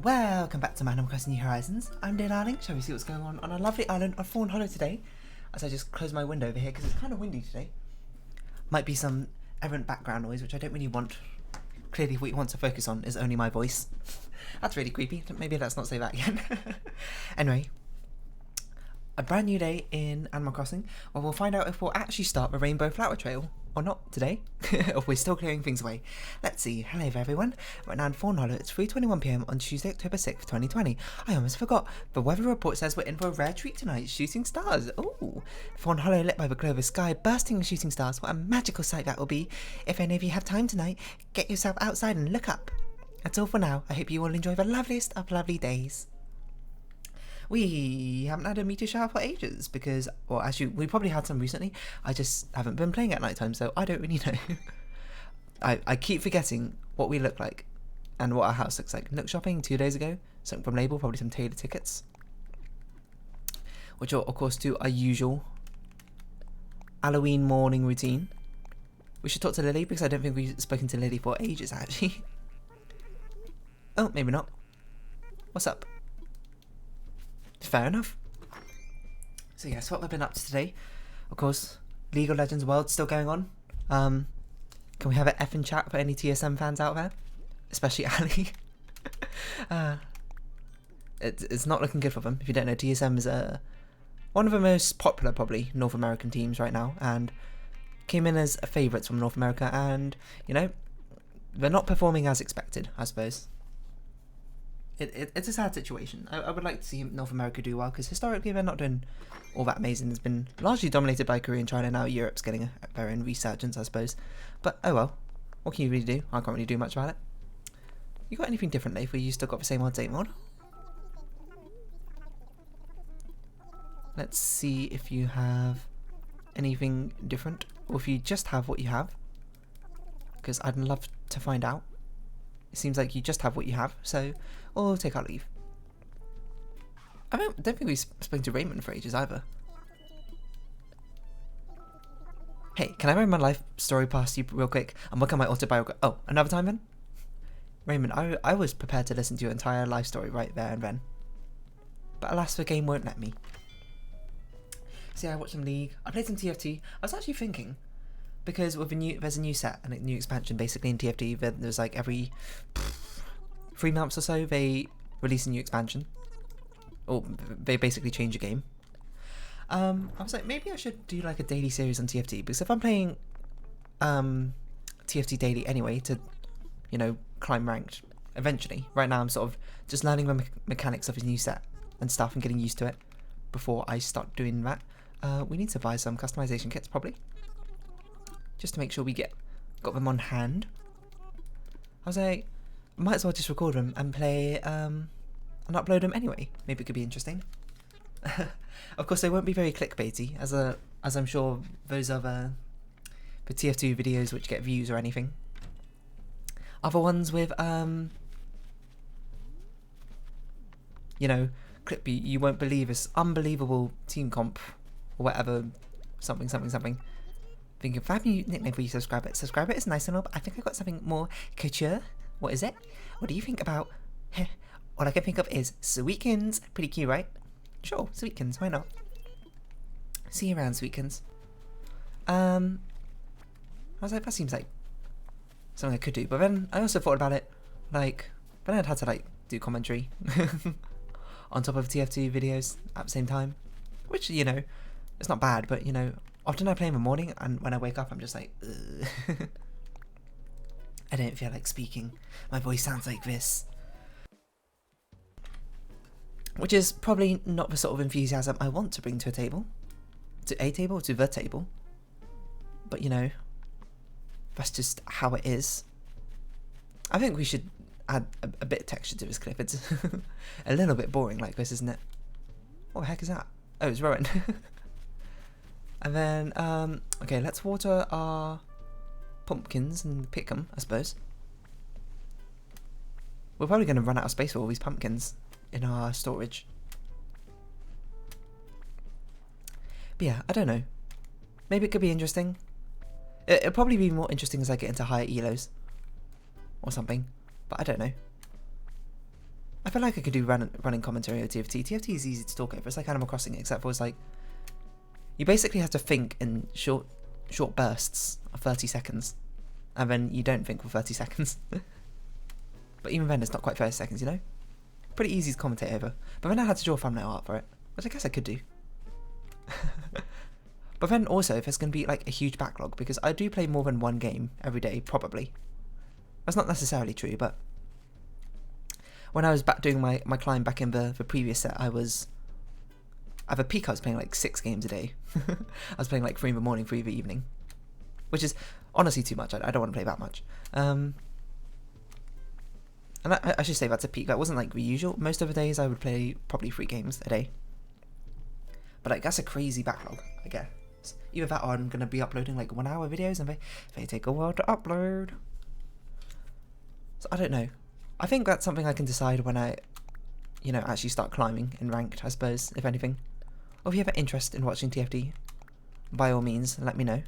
Welcome back to Animal Crossing New Horizons. I'm dear darling. Shall we see what's going on a lovely island of Fawnhollow today? As I just close my window over here because it's kind of windy today. Might be some errant background noise, which I don't really want. Clearly what you want to focus on is only my voice. That's really creepy. Maybe let's not say that again. Anyway, a brand new day in Animal Crossing where we'll find out if we'll actually start the Rainbow Flower Trail or not today, or if we're still clearing things away. Let's see. Hello there, everyone. Right now in Fawnhollow, it's 3:21 PM on Tuesday, October 6th, 2020. I almost forgot. The weather report says we're in for a rare treat tonight, shooting stars. Ooh. Fawnhollow lit by the clover sky, bursting with shooting stars. What a magical sight that will be. If any of you have time tonight, get yourself outside and look up. That's all for now. I hope you all enjoy the loveliest of lovely days. We haven't had a meteor shower for ages because, well, actually, we probably had some recently. I just haven't been playing at night time, so I don't really know. I keep forgetting what we look like and what our house looks like. Nook shopping 2 days ago, something from Label, probably some Taylor tickets, which will, of course, do our usual Halloween morning routine. We should talk to Lily because I don't think we've spoken to Lily for ages, actually. Oh, maybe not. What's up? Fair enough. So yes, what we've been up to today, of course, League of Legends World still going on. Can we have an effing chat for any TSM fans out there? Especially Ali. It's not looking good for them. If you don't know, TSM is one of the most popular, probably, North American teams right now, and came in as favourites from North America, and, you know, they're not performing as expected, I suppose. It's a sad situation. I would like to see North America do well, because historically they're not doing all that amazing. It's been largely dominated by Korea and China. Now Europe's getting their own resurgence, I suppose. But oh well, what can you really do? I can't really do much about it. You got anything different, Leif? You still got the same old same old? Let's see if you have anything different, or if you just have what you have, because I'd love to find out. It seems like you just have what you have, so we'll take our leave. I don't think we've spoken to Raymond for ages either. Hey, can I run my life story past you real quick? I'm working on my autobiography. Oh, another time then? Raymond, I was prepared to listen to your entire life story right there and then. But alas, the game won't let me. See, I watched some League. I played some TFT. I was actually thinking, because with there's a new set and a new expansion basically in TFT. There's like every 3 months or so they release a new expansion, or they basically change a game. I was like, maybe I should do like a daily series on TFT, because if I'm playing TFT daily anyway to, you know, climb ranked eventually. Right now I'm sort of just learning the mechanics of his new set and stuff and getting used to it before I start doing that. We need to buy some customization kits probably, just to make sure we got them on hand. I was like, might as well just record them and play and upload them anyway. Maybe it could be interesting. Of course, they won't be very clickbaity, as I'm sure those other the TF2 videos which get views or anything. Other ones with you know, you won't believe this unbelievable team comp or whatever, something. Thinking of a new nickname for you, Subscriber. Subscriber is nice and all, but I think I got something more couture. What is it? What do you think about? All I can think of is Sweetkins. Pretty cute, right? Sure, Sweetkins. Why not? See you around, Sweetkins. I was like, that seems like something I could do, but then I also thought about it, like, then I'd had to like do commentary on top of TF2 videos at the same time, which, you know, it's not bad, but you know. Often I play in the morning, and when I wake up, I'm just like, ugh. I don't feel like speaking. My voice sounds like this. Which is probably not the sort of enthusiasm I want to bring to the table. But, you know, that's just how it is. I think we should add a bit of texture to this clip. It's a little bit boring like this, isn't it? What the heck is that? Oh, it's Rowan. And then, okay, let's water our pumpkins and pick them, I suppose. We're probably going to run out of space for all these pumpkins in our storage. But yeah, I don't know. Maybe it could be interesting. It'll probably be more interesting as I get into higher elos or something. But I don't know. I feel like I could do running commentary on TFT. TFT is easy to talk over. It's like Animal Crossing, except for it's like you basically have to think in short bursts of 30 seconds, and then you don't think for 30 seconds. But even then, it's not quite 30 seconds, you know? Pretty easy to commentate over. But then I had to draw a thumbnail art for it, which I guess I could do. But then also, if there's going to be like a huge backlog, because I do play more than one game every day, probably. That's not necessarily true, but when I was back doing my climb back in the previous set, I have a peak I was playing like 6 games a day. I was playing like 3 in the morning, 3 in the evening, which is honestly too much. I don't want to play that much. And I should say that's a peak. That wasn't like the usual. Most of the days I would play probably 3 games a day. But like that's a crazy backlog, I guess. Either that or I'm going to be uploading like 1 hour videos and they take a while to upload. So I don't know. I think that's something I can decide when I, you know, actually start climbing in ranked, I suppose, if anything. Or if you have an interest in watching TFT, by all means, let me know.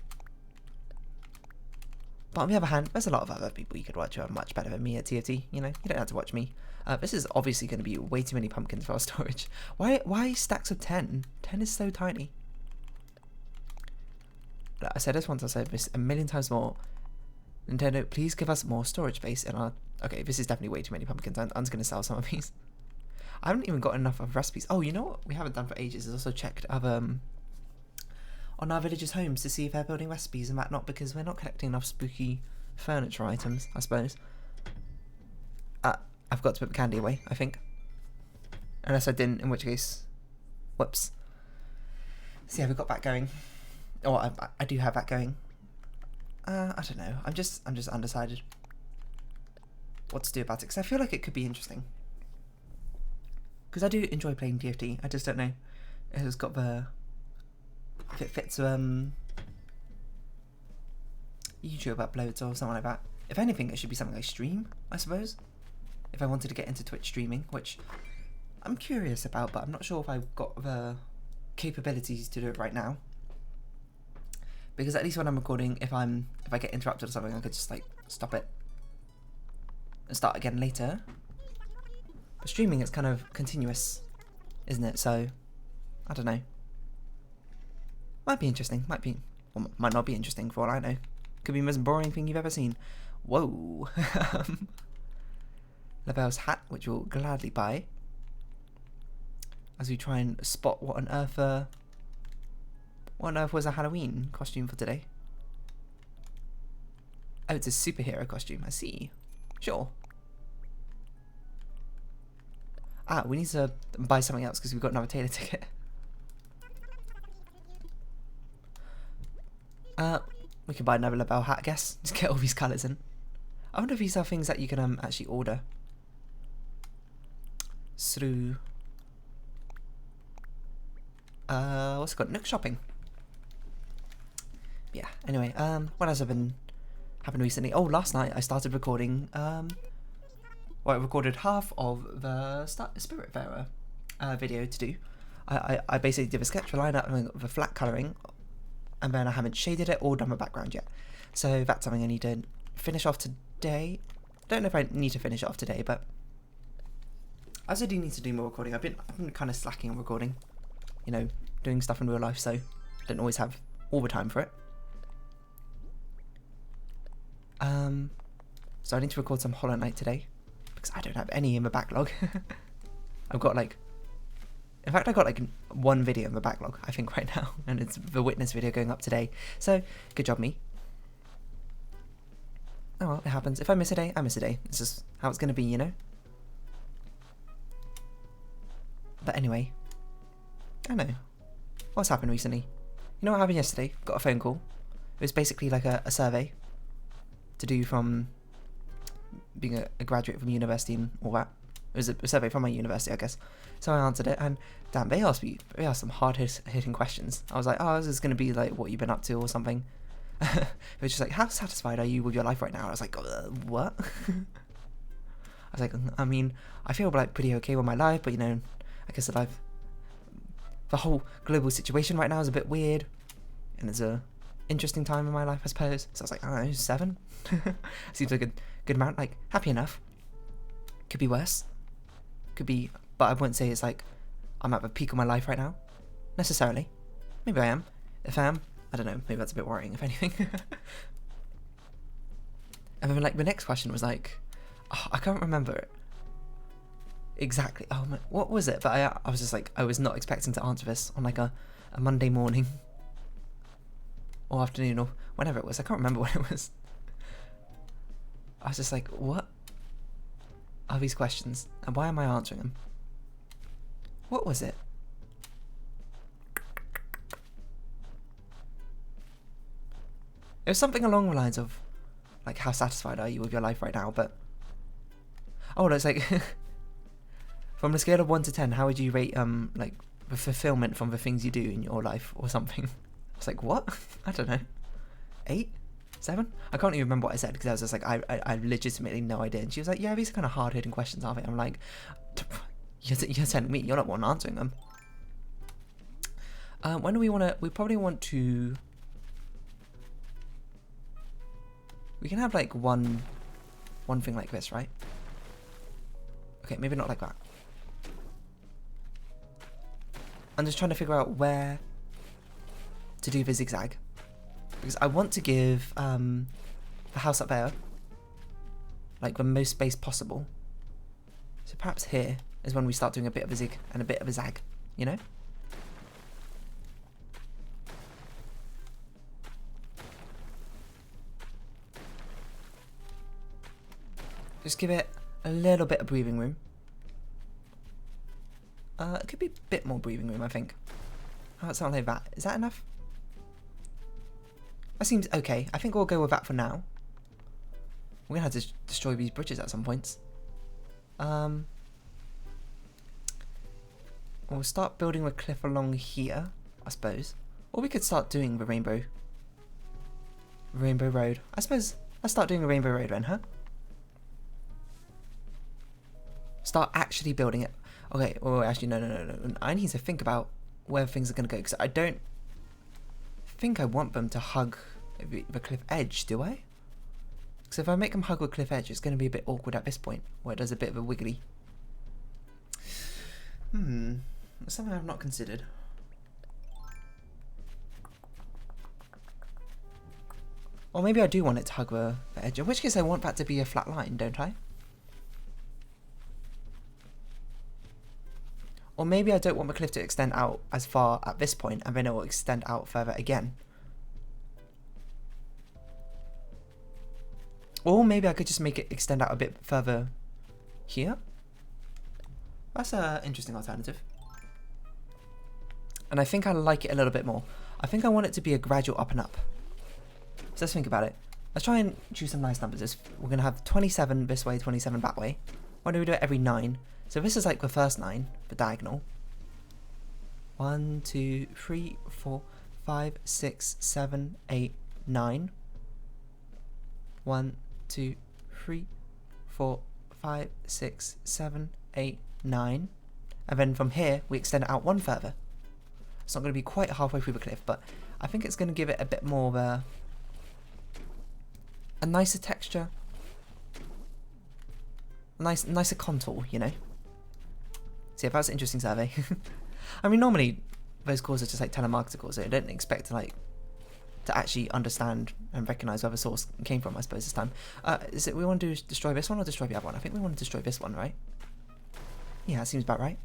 But on the other hand, there's a lot of other people you could watch who are much better than me at TFT, you know, you don't have to watch me. This is obviously going to be way too many pumpkins for our storage. Why stacks of 10? 10 is so tiny. I said this once, I said this a million times more. Nintendo, please give us more storage space in our... Okay, this is definitely way too many pumpkins. I'm just going to sell some of these. I haven't even got enough of recipes. Oh, you know what we haven't done for ages is also checked on our villagers' homes to see if they're building recipes and whatnot, because we're not collecting enough spooky furniture items, I suppose. I've got to put the candy away, I think. Unless I didn't, in which case... Whoops. So yeah, we've got that going. Or I do have that going. I don't know. I'm just undecided what to do about it, because I feel like it could be interesting. Because I do enjoy playing TFT. I just don't know if it's got the... if it fits YouTube uploads or something like that. If anything, it should be something I stream, I suppose. If I wanted to get into Twitch streaming, which I'm curious about, but I'm not sure if I've got the capabilities to do it right now. Because at least when I'm recording, if I get interrupted or something, I could just like stop it and start again later. But streaming is kind of continuous, isn't it? So I don't know. Might be interesting. Might not be interesting for all I know. Could be the most boring thing you've ever seen. Whoa. LaBelle's hat, which we'll gladly buy, as we try and spot what on earth was a Halloween costume for today. Oh, it's a superhero costume. I see. Sure. We need to buy something else because we've got another Taylor ticket. We can buy another LaBelle hat, I guess. Just get all these colours in. I wonder if these are things that you can actually order through what's it called? Nook Shopping. Yeah, anyway, what else have been happened recently? Oh, last night I started recording well, I recorded half of the Spiritfarer video to do. I basically did a sketch for lineup and the flat colouring, and then I haven't shaded it or done the background yet. So that's something I need to finish off today. Don't know if I need to finish it off today, but I also do need to do more recording. I've been kind of slacking on recording, you know, doing stuff in real life, so I don't always have all the time for it. So I need to record some Hollow Knight today, because I don't have any in the backlog. I've got like, in fact I got like 1 video in the backlog, I think, right now, and it's the Witness video going up today, so good job me. Oh well, it happens. If I miss a day, I miss a day. It's just how it's going to be, you know? But anyway, I don't know. What's happened recently? You know what happened yesterday? Got a phone call. It was basically like a survey to do from being a graduate from university and all that. It was a survey from my university, I guess. So I answered it, and damn, they asked some hard-hitting questions. I was like, oh, this is going to be like what you've been up to or something. It was just like, how satisfied are you with your life right now? I was like, what? I was like, I mean, I feel like pretty okay with my life, but you know, I guess the whole global situation right now is a bit weird, and it's a interesting time in my life, I suppose. So I was like, I don't know, 7? Seems like a good amount. Like, happy enough. Could be worse. could be, but I wouldn't say it's like I'm at the peak of my life right now, necessarily. Maybe I am. If I am, I don't know, maybe that's a bit worrying, if anything. And then like the next question was like, oh, I can't remember it exactly. Oh my, what was it? But I was just like, I was not expecting to answer this on like a Monday morning or afternoon or whenever it was. I can't remember when it was. I was just like, what are these questions and why am I answering them? What was it? It was something along the lines of like, how satisfied are you with your life right now? But oh, it's like from a scale of 1 to 10, how would you rate like the fulfillment from the things you do in your life or something? I was like, what? I don't know. 8? 7? I can't even remember what I said because I was just like, I legitimately no idea. And she was like, yeah, these are kind of hard-hitting questions, aren't they? I'm like, you're telling me, you're not one answering them. When do we want to? We probably want to. We can have like one thing like this, right? Okay, maybe not like that. I'm just trying to figure out where to do the zigzag. Because I want to give the house up there like the most space possible. So perhaps here is when we start doing a bit of a zig and a bit of a zag, you know? Just give it a little bit of breathing room. It could be a bit more breathing room, I think. How about something like that? Is that enough? That seems okay. I think we'll go with that for now. We're gonna have to destroy these bridges at some points. We'll start building a cliff along here, I suppose. Or we could start doing the rainbow road. I suppose let's start doing a rainbow road then, huh? Start actually building it. Okay, oh, actually, no. I need to think about where things are going to go, because I don't think I want them to hug the cliff edge, do I? Because if I make them hug the cliff edge, it's going to be a bit awkward at this point, where it does a bit of a wiggly. That's something I've not considered. Or maybe I do want it to hug the edge, in which case I want that to be a flat line, don't I? Or maybe I don't want the cliff to extend out as far at this point, and then it will extend out further again. Or maybe I could just make it extend out a bit further here. That's an interesting alternative. And I think I like it a little bit more. I think I want it to be a gradual up and up. So let's think about it. Let's try and choose some nice numbers. We're going to have 27 this way, 27 that way. Why don't we do it every 9? So this is like the first 9, the diagonal. 1, 2, 3, 4, 5, 6, 7, 8, 9. 1, 2, 3, 4, 5, 6, 7, 8, 9. And then from here, we extend it out one further. It's not going to be quite halfway through the cliff, but I think it's going to give it a bit more of a nicer texture. Nicer contour, you know? So yeah, that's an interesting survey. I mean, normally those calls are just like telemarketer calls, so I don't expect to actually understand and recognise where the source came from, I suppose, this time. Is it we want to destroy this one or destroy the other one? I think we want to destroy this one, right? Yeah, that seems about right.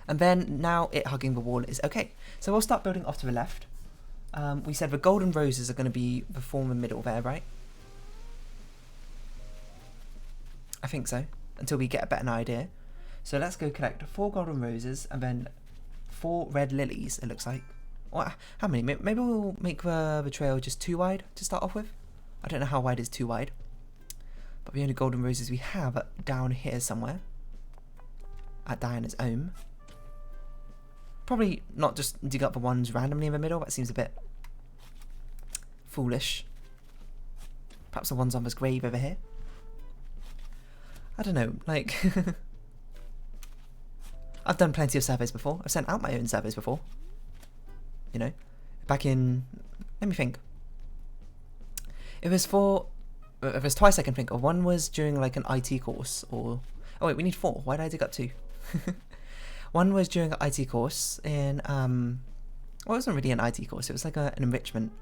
And then now it hugging the wall is okay. So we'll start building off to the left. We said the golden roses are going to be the form in the middle there, right? I think so, until we get a better idea. So let's go collect 4 golden roses and then 4 red lilies, it looks like. Or, how many? Maybe we'll make the trail just 2 wide to start off with. I don't know how wide is 2 wide. But the only golden roses we have are down here somewhere. At Diana's home. Probably not just dig up the ones randomly in the middle. That seems a bit foolish. Perhaps the ones on this grave over here. I don't know, like... I've done plenty of surveys before. I've sent out my own surveys before. You know? Back in... Let me think. It was twice I can think of. One was during like an IT course, or... Oh wait, we need 4. Why did I dig up 2? One was during an IT course in, well, it wasn't really an IT course, it was like an enrichment,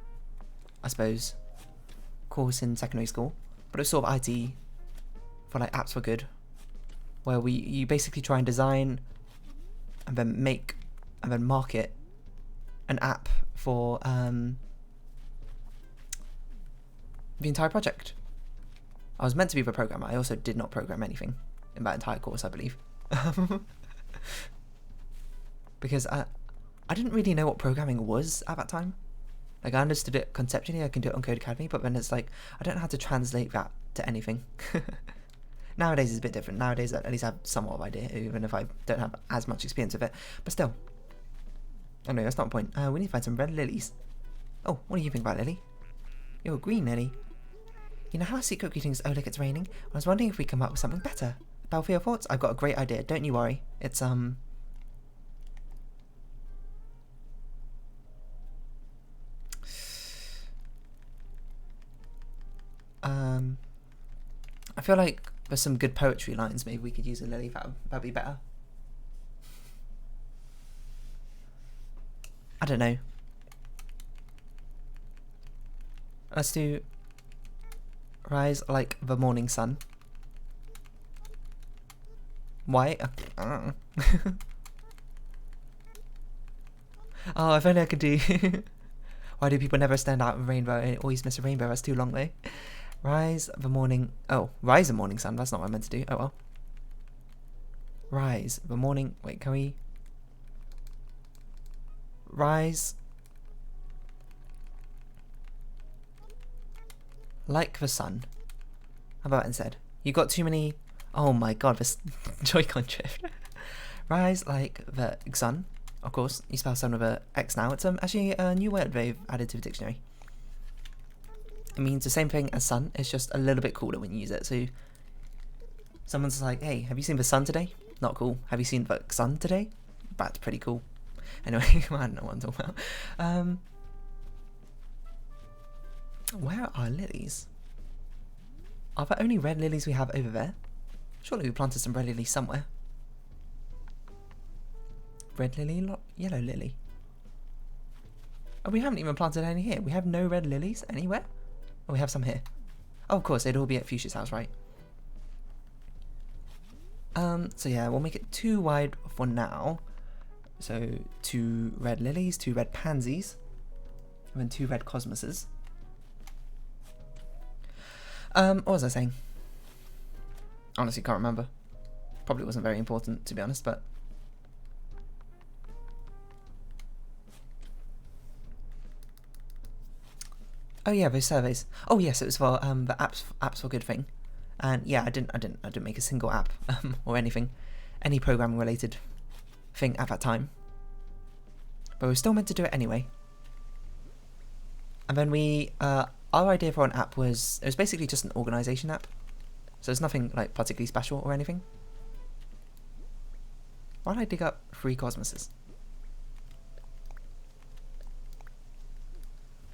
I suppose, course in secondary school. But it was sort of IT for like apps for good, where you basically try and design and then make and then market an app for the entire project. I was meant to be the programmer. I also did not program anything in that entire course, I believe. Because I didn't really know what programming was at that time. Like, I understood it conceptually, I can do it on Code Academy, but then it's like, I don't know how to translate that to anything. Nowadays it's a bit different. Nowadays at least I have somewhat of an idea, even if I don't have as much experience with it. But still. Oh no, that's not the point. We need to find some red lilies. Oh, what do you think about Lily? You're a green lily. You know how secret greetings, oh look it's raining? I was wondering if we come up with something better. Balfour, your thoughts? I've got a great idea, don't you worry. It's I feel like there's some good poetry lines. Maybe we could use a lily. That'd be better. I don't know. Let's do rise like the morning sun. Why? Oh, if only I could do. Why do people never stand out in rainbow and always miss a rainbow? That's too long though. Rise the morning. Oh, rise the morning sun. That's not what I meant to do. Oh well. Rise the morning. Wait, can we? Rise like the sun. How about instead? You got too many. Oh my god, this Joy-Con drift. Rise like the sun. Of course, you spell sun with a X now. It's actually a new word they've added to the dictionary. It means the same thing as sun. It's just a little bit cooler when you use it. So someone's like, hey, have you seen the sun today? Not cool. Have you seen the sun today? That's pretty cool. Anyway, I don't know what I'm talking about. Where are lilies? Are there only red lilies we have over there? Surely we planted some red lilies somewhere. Red lily, yellow lily. Oh, we haven't even planted any here. We have no red lilies anywhere? Oh, we have some here. Oh, of course, they'd all be at Fuchsia's house, right? So yeah, we'll make it 2 wide for now. So 2 red lilies, 2 red pansies, and then 2 red cosmoses. What was I saying? Honestly, can't remember. Probably wasn't very important, to be honest, but... Oh yeah, those surveys. Oh yes, it was for the apps for good thing, and yeah, I didn't make a single app or anything, any programming related thing at that time, but we were still meant to do it anyway. And then we, our idea for an app was, it was basically just an organization app, so it's nothing like particularly special or anything. Why did I dig up 3 cosmoses?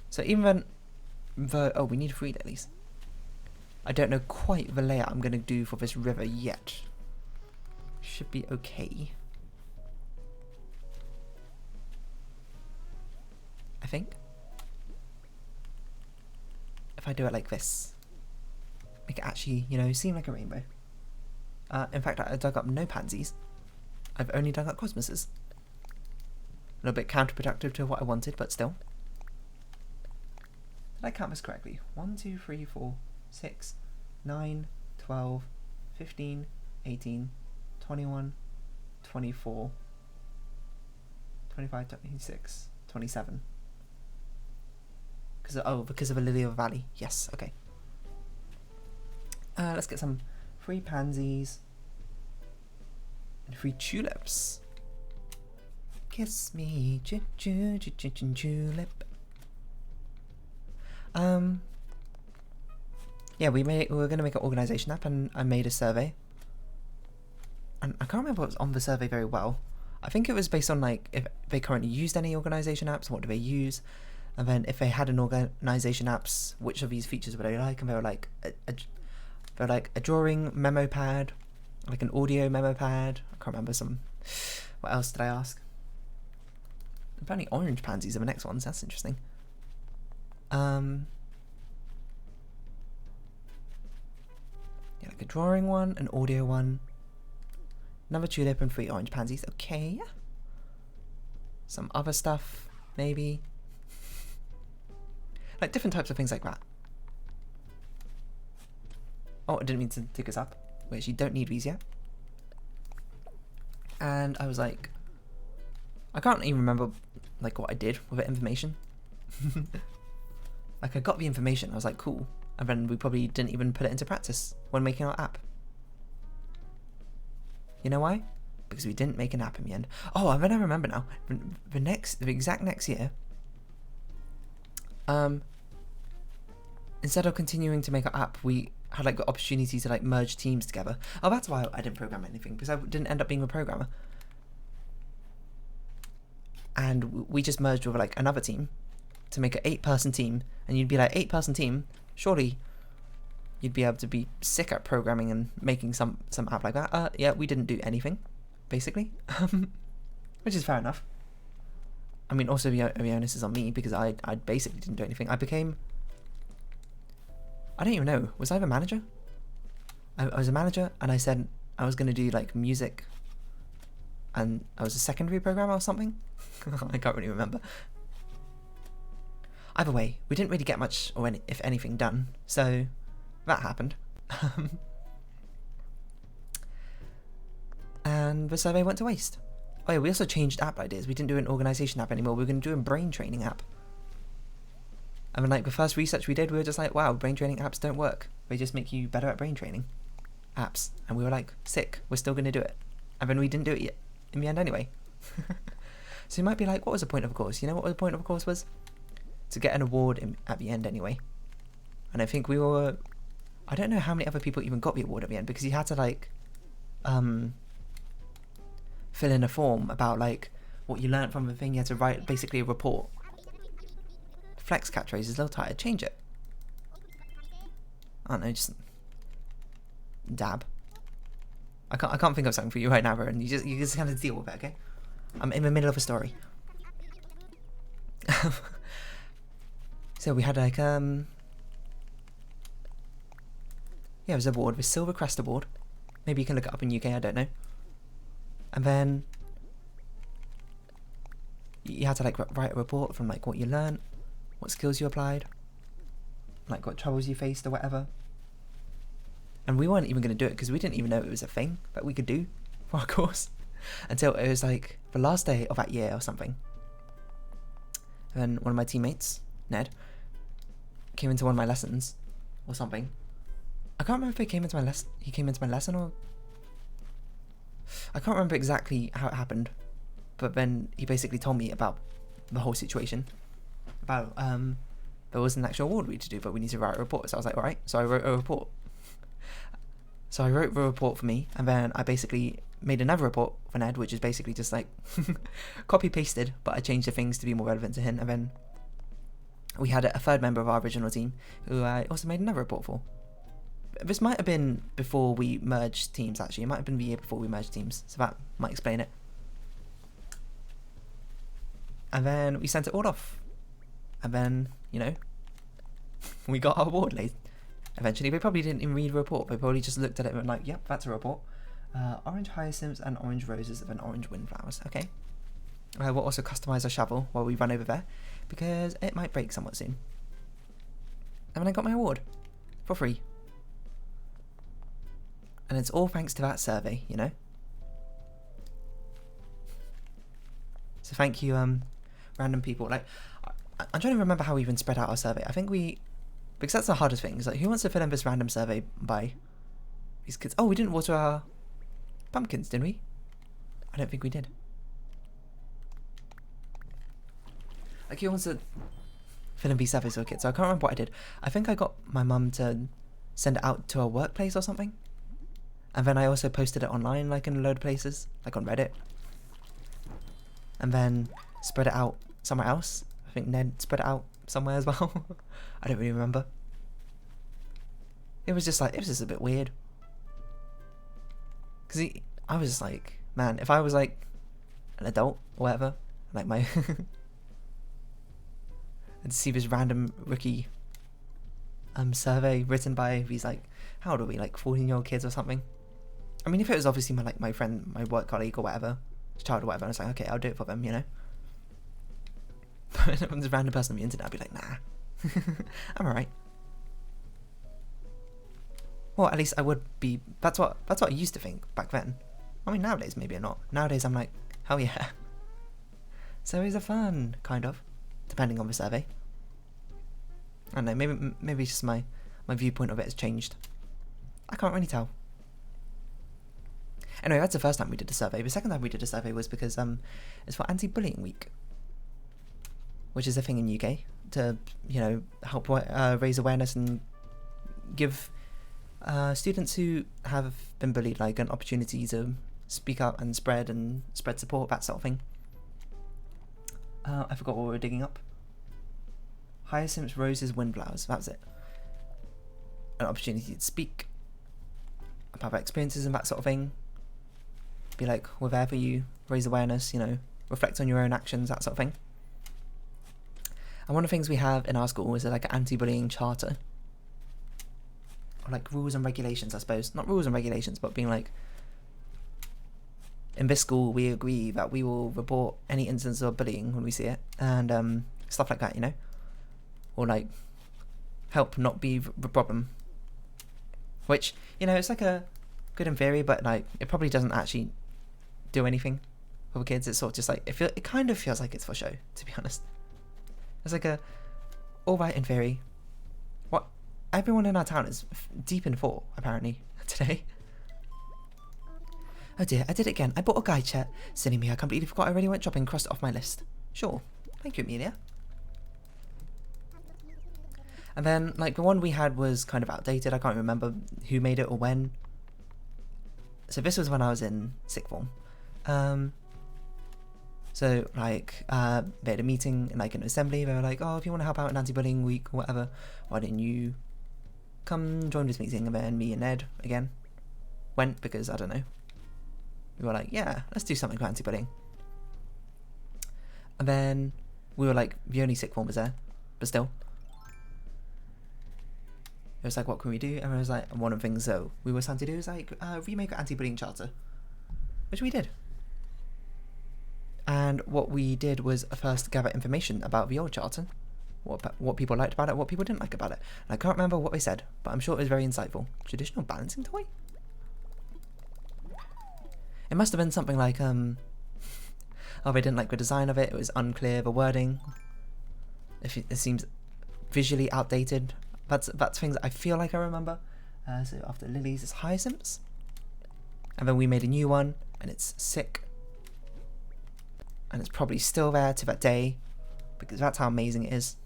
So even then. Oh, we need 3 lilies. I don't know quite the layout I'm going to do for this river yet. Should be okay. I think. If I do it like this. Make it actually, you know, seem like a rainbow. In fact, I dug up no pansies. I've only dug up cosmoses. A little bit counterproductive to what I wanted, but still. Did I count this correctly? 1, 2, 3, 4, 6, 9, 12, 15, 18, 21, 24, 25, 26, 27. Because of a lily of the valley. Yes, okay. Let's get some 3 pansies and 3 tulips. Kiss me, julep. Yeah, we were going to make an organization app, and I made a survey. And I can't remember what was on the survey very well. I think it was based on like if they currently used any organization apps, what do they use, and then if they had an organization apps, which of these features would they like? And they were like a drawing memo pad, like an audio memo pad. I can't remember some. What else did I ask? Apparently orange pansies are the next ones. That's interesting. Yeah, like a drawing one, an audio one, another tulip and 3 orange pansies. Okay. Some other stuff, maybe. Like different types of things like that. Oh, I didn't mean to dig us up. We actually don't need these yet. And I was like, I can't even remember like what I did with the information. Like I got the information, I was like, cool. And then we probably didn't even put it into practice when making our app. You know why? Because we didn't make an app in the end. Oh, and then I remember now. The exact next year, instead of continuing to make our app, we had like the opportunity to like merge teams together. Oh, that's why I didn't program anything, because I didn't end up being a programmer. And we just merged with like another team to make an 8-person team, and you'd be like, 8-person team, surely you'd be able to be sick at programming and making some app like that. Yeah, we didn't do anything, basically, which is fair enough. I mean, also the onus is on me, because I basically didn't do anything. I don't even know, was I the manager? I was a manager, and I said I was going to do like music, and I was a secondary programmer or something. I can't really remember. Either way, we didn't really get much, or if anything, done, so that happened. And the survey went to waste. Oh yeah, we also changed app ideas. We didn't do an organisation app anymore. We were going to do a brain training app. And then like the first research we did, we were just like, wow, brain training apps don't work. They just make you better at brain training apps. And we were like, sick, we're still going to do it. And then we didn't do it yet in the end anyway. So you might be like, what was the point of a course? You know what the point of a course was? To get an award at the end anyway. And I think we were, I don't know how many other people even got the award at the end, because you had to like fill in a form about like what you learned from the thing. You had to write basically a report. Flex catchphrase is a little tired. Change it. I don't know, just dab. I can't think of something for you right now, Rowan. You just kind of deal with it, okay? I'm in the middle of a story. So we had like yeah, it was a award, the Silver Crest Award. Maybe you can look it up in UK, I don't know. And then you had to like write a report from like what you learned, what skills you applied, like what troubles you faced or whatever. And we weren't even going to do it because we didn't even know it was a thing that we could do for our course until it was like the last day of that year or something. And then one of my teammates, Ned, came into one of my lessons or something. I can't remember if he came into my lesson or I can't remember exactly how it happened, but then he basically told me about the whole situation, about there was an actual award we had to do, but we need to write a report. So I was like, alright, so I wrote a report. So I wrote the report for me, and then I basically made another report for Ned, which is basically just like copy pasted, but I changed the things to be more relevant to him. And then we had a third member of our original team who I also made another report for. This might have been before we merged teams, actually. It might have been the year before we merged teams, so that might explain it. And then we sent it all off. And then, you know, we got our award late. Eventually, they probably didn't even read the report. They probably just looked at it and went like, yep, that's a report. Orange hyacinths and orange roses and orange windflowers. Okay. We'll also customize our shovel while we run over there, because it might break somewhat soon. And then I got my award for free. And it's all thanks to that survey, you know. So thank you, random people. Like, I'm trying to remember how we even spread out our survey. I think because that's the hardest thing. It's like, who wants to fill in this random survey by these kids? Oh, we didn't water our pumpkins, did we? I don't think we did. Like, who wants to fill in these surveys for kids? So I can't remember what I did. I think I got my mum to send it out to a workplace or something. And then I also posted it online, like in a load of places, like on Reddit. And then spread it out somewhere else. I think Ned spread it out somewhere as well. I don't really remember. It was just a bit weird. Because I was like, man, if I was like an adult or whatever, like my and to see this random rookie survey written by these like, how old are we, like 14-year-old kids or something. I mean, if it was obviously my friend, my work colleague or whatever, child or whatever, I was like, okay, I'll do it for them, you know. But if it was a random person on the internet, I'd be like, nah, I'm alright. Well, at least I would be. That's what I used to think back then. I mean, nowadays maybe not. Nowadays I'm like, hell yeah. Surveys are fun, kind of, depending on the survey. I don't know, maybe just my viewpoint of it has changed. I can't really tell. Anyway, that's the first time we did a survey. The second time we did a survey was because it's for Anti-Bullying Week, which is a thing in UK to, you know, help raise awareness and give students who have been bullied like an opportunity to speak up and spread support, that sort of thing. I forgot what we were digging up. Hyacinths, roses, windflowers. That was it. An opportunity to speak about their experiences and that sort of thing. Be like, we're there for you. Raise awareness. You know, reflect on your own actions. That sort of thing. And one of the things we have in our school is like an anti-bullying charter. Or like rules and regulations, I suppose. Not rules and regulations, but being like, in this school we agree that we will report any instance of bullying when we see it, and stuff like that, you know, or like help not be the problem. Which, you know, it's like a good in theory, but like it probably doesn't actually do anything for the kids. It's sort of just like it kind of feels like it's for show, to be honest. It's like a alright in theory. What everyone in our town is deep in thought apparently today. Oh dear, I did it again. I bought a guide chat. Silly me, I completely forgot I already went shopping and crossed it off my list. Sure. Thank you, Amelia. And then, like, the one we had was kind of outdated. I can't remember who made it or when. So this was when I was in sixth form. So, like, they had a meeting in, like, an assembly. They were like, oh, if you want to help out in Anti-Bullying Week or whatever, why didn't you come join this meeting? And then me and Ed, again, went because, I don't know. We were like, yeah, let's do something for anti-bullying. And then we were like, the only sixth form was there, but still. It was like, what can we do? And I was like, and one of the things though we were trying to do is like remake an anti-bullying charter, which we did. And what we did was first gather information about the old charter, what people liked about it, what people didn't like about it. And I can't remember what they said, but I'm sure it was very insightful. Traditional balancing toy? It must have been something like, oh, they didn't like the design of it, it was unclear, the wording. It seems visually outdated. That's things I feel like I remember. So after lilies, it's hyacinths. And then we made a new one, and it's sick. And it's probably still there to that day, because that's how amazing it is.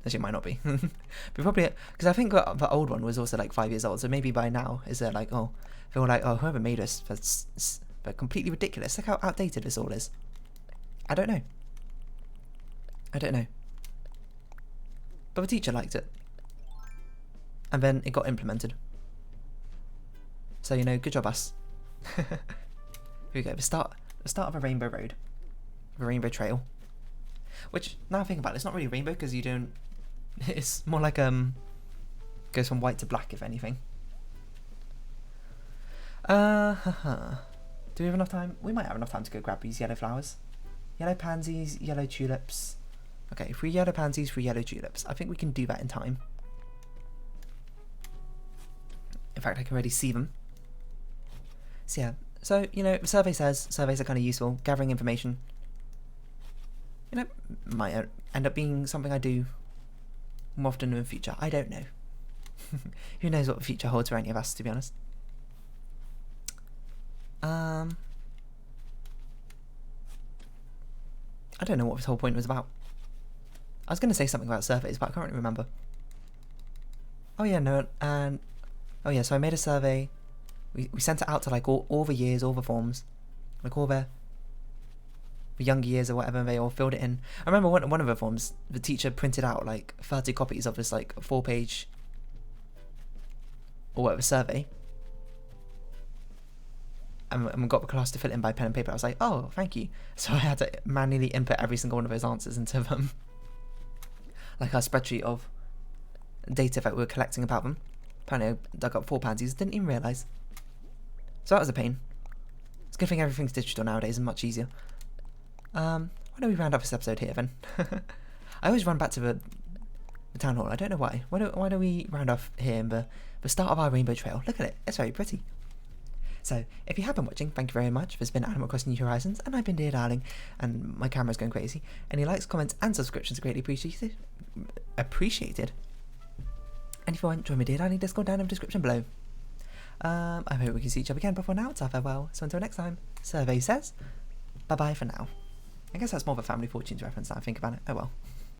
Actually, it might not be. But probably, because I think the old one was also like 5 years old, so maybe by now, is there like, oh, they were like, oh, whoever made us, they're completely ridiculous. Look how outdated this all is. I don't know. I don't know. But the teacher liked it. And then it got implemented. So, you know, good job us. Here we go, the start of a rainbow road. The rainbow trail. Which, now I think about it, it's not really rainbow because you don't... It's more like, goes from white to black, if anything. Do we have enough time? We might have enough time to go grab these yellow flowers. Yellow pansies, yellow tulips. Okay, 3 yellow pansies, 3 yellow tulips. I think we can do that in time. In fact, I can already see them. So yeah, so, you know, the survey says surveys are kind of useful, gathering information. You know, might end up being something I do more often in the future. I don't know. Who knows what the future holds for any of us, to be honest. I don't know what this whole point was about. I was going to say something about surveys, but I can't really remember. Oh yeah, no, and... Oh yeah, so I made a survey. We sent it out to like all the years, all the forms. Like all the younger years or whatever, and they all filled it in. I remember one of the forms, the teacher printed out like 30 copies of this like 4-page or whatever survey. and got the class to fill it in by pen and paper. I was like, oh, thank you. So I had to manually input every single one of those answers into them, like our spreadsheet of data that we were collecting about them. Apparently I dug up 4 pansies, didn't even realise. So that was a pain. It's a good thing everything's digital nowadays and much easier. Why don't we round up this episode here then? I always run back to the town hall. I don't know why. Why don't we round off here in the start of our rainbow trail? Look at it. It's very pretty. So, if you have been watching, thank you very much. This has been Animal Crossing New Horizons, and I've been Dear Darling, and my camera's going crazy. Any likes, comments, and subscriptions are greatly appreciated. And if you want, join my Dear Darling Discord down in the description below. I hope we can see each other again, but for now, it's our farewell. So until next time, survey says, bye-bye for now. I guess that's more of a Family Fortunes reference now I think about it. Oh well.